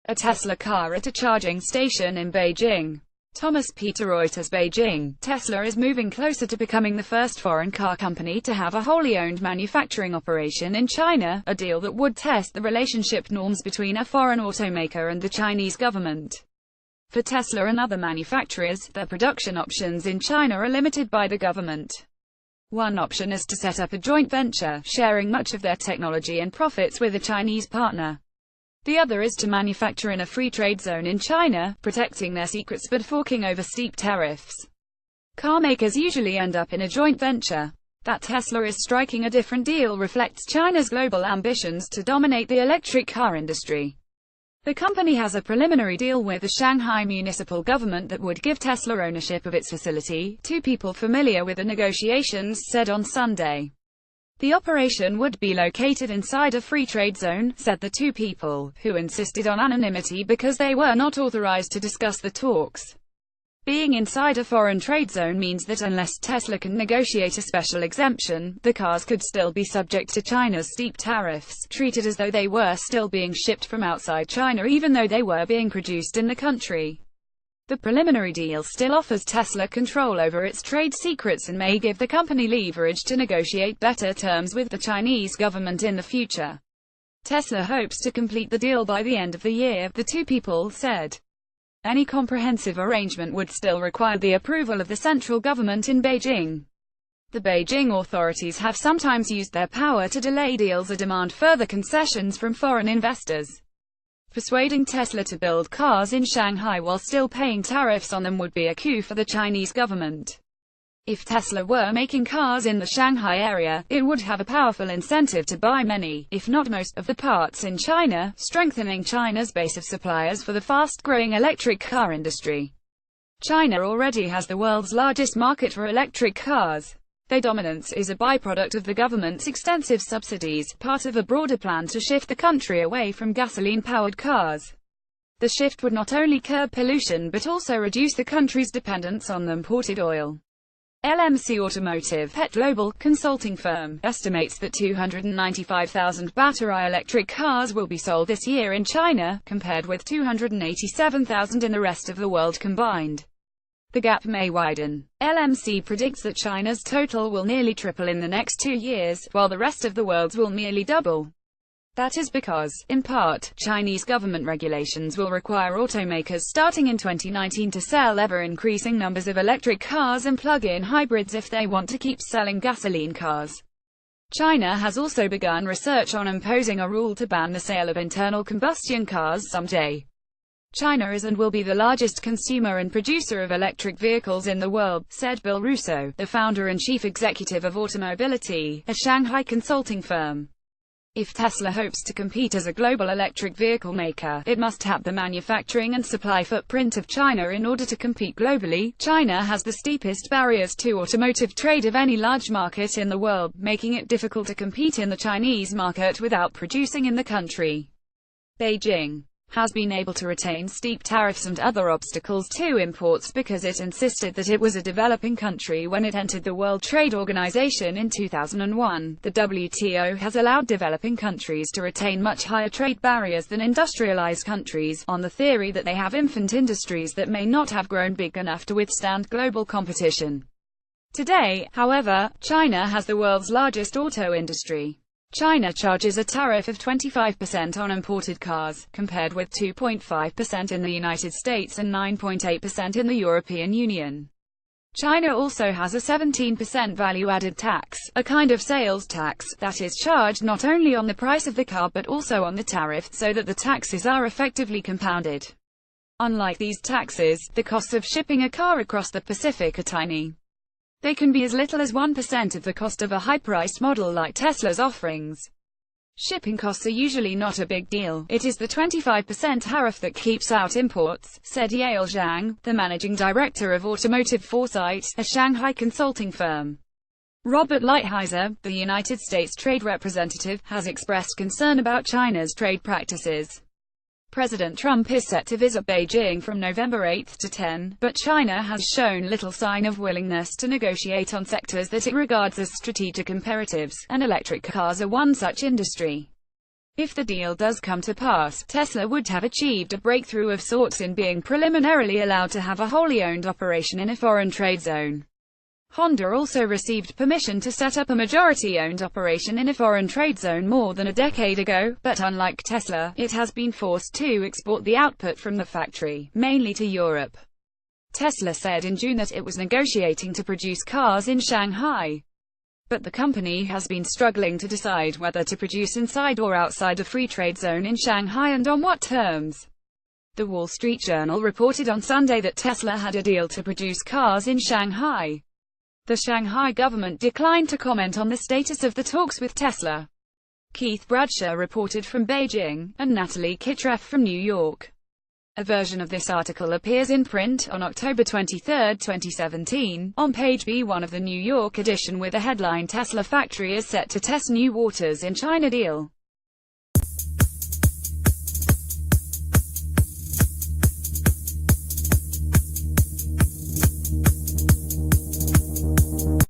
a Tesla car at a charging station in Beijing. Thomas Peter Reuters, Beijing. Tesla is moving closer to becoming the first foreign car company to have a wholly owned manufacturing operation in China, a deal that would test the relationship norms between a foreign automaker and the Chinese government. For Tesla and other manufacturers, their production options in China are limited by the government. One option is to set up a joint venture, sharing much of their technology and profits with a Chinese partner. The other is to manufacture in a free trade zone in China, protecting their secrets but forking over steep tariffs. Car makers usually end up in a joint venture. That Tesla is striking a different deal reflects China's global ambitions to dominate the electric car industry. The company has a preliminary deal with the Shanghai municipal government that would give Tesla ownership of its facility, two people familiar with the negotiations said on Sunday. The operation would be located inside a free trade zone, said the two people, who insisted on anonymity because they were not authorized to discuss the talks. Being inside a foreign trade zone means that unless Tesla can negotiate a special exemption, the cars could still be subject to China's steep tariffs, treated as though they were still being shipped from outside China even though they were being produced in the country. The preliminary deal still offers Tesla control over its trade secrets and may give the company leverage to negotiate better terms with the Chinese government in the future. Tesla hopes to complete the deal by the end of the year, the two people said. Any comprehensive arrangement would still require the approval of the central government in Beijing. The Beijing authorities have sometimes used their power to delay deals or demand further concessions from foreign investors. Persuading Tesla to build cars in Shanghai while still paying tariffs on them would be a coup for the Chinese government. If Tesla were making cars in the Shanghai area, it would have a powerful incentive to buy many, if not most, of the parts in China, strengthening China's base of suppliers for the fast-growing electric car industry. China already has the world's largest market for electric cars. Their dominance is a byproduct of the government's extensive subsidies, part of a broader plan to shift the country away from gasoline-powered cars. The shift would not only curb pollution but also reduce the country's dependence on imported oil. LMC Automotive, Pet Global, consulting firm, estimates that 295,000 battery electric cars will be sold this year in China, compared with 287,000 in the rest of the world combined. The gap may widen. LMC predicts that China's total will nearly triple in the next 2 years, while the rest of the world's will merely double. That is because, in part, Chinese government regulations will require automakers starting in 2019 to sell ever-increasing numbers of electric cars and plug-in hybrids if they want to keep selling gasoline cars. China has also begun research on imposing a rule to ban the sale of internal combustion cars someday. China is and will be the largest consumer and producer of electric vehicles in the world, said Bill Russo, the founder and chief executive of Automobility, a Shanghai consulting firm. If Tesla hopes to compete as a global electric vehicle maker, it must tap the manufacturing and supply footprint of China in order to compete globally. China has the steepest barriers to automotive trade of any large market in the world, making it difficult to compete in the Chinese market without producing in the country. Beijing has been able to retain steep tariffs and other obstacles to imports because it insisted that it was a developing country when it entered the World Trade Organization in 2001. The WTO has allowed developing countries to retain much higher trade barriers than industrialized countries, on the theory that they have infant industries that may not have grown big enough to withstand global competition. Today, however, China has the world's largest auto industry. China charges a tariff of 25% on imported cars, compared with 2.5% in the United States and 9.8% in the European Union. China also has a 17% value-added tax, a kind of sales tax, that is charged not only on the price of the car but also on the tariff, so that the taxes are effectively compounded. Unlike these taxes, the costs of shipping a car across the Pacific are tiny. They can be as little as 1% of the cost of a high-priced model like Tesla's offerings. Shipping costs are usually not a big deal. It is the 25% tariff that keeps out imports, said Yale Zhang, the managing director of Automotive Foresight, a Shanghai consulting firm. Robert Lighthizer, the United States trade representative, has expressed concern about China's trade practices. President Trump is set to visit Beijing from November 8 to 10, but China has shown little sign of willingness to negotiate on sectors that it regards as strategic imperatives, and electric cars are one such industry. If the deal does come to pass, Tesla would have achieved a breakthrough of sorts in being preliminarily allowed to have a wholly owned operation in a foreign trade zone. Honda also received permission to set up a majority-owned operation in a foreign trade zone more than a decade ago, but unlike Tesla, it has been forced to export the output from the factory, mainly to Europe. Tesla said in June that it was negotiating to produce cars in Shanghai. But the company has been struggling to decide whether to produce inside or outside a free trade zone in Shanghai and on what terms. The Wall Street Journal reported on Sunday that Tesla had a deal to produce cars in Shanghai. The Shanghai government declined to comment on the status of the talks with Tesla. Keith Bradshaw reported from Beijing, and Natalie Kitreff from New York. A version of this article appears in print on October 23, 2017, on page B1 of the New York edition with the headline "Tesla Factory is set to test new waters in China deal."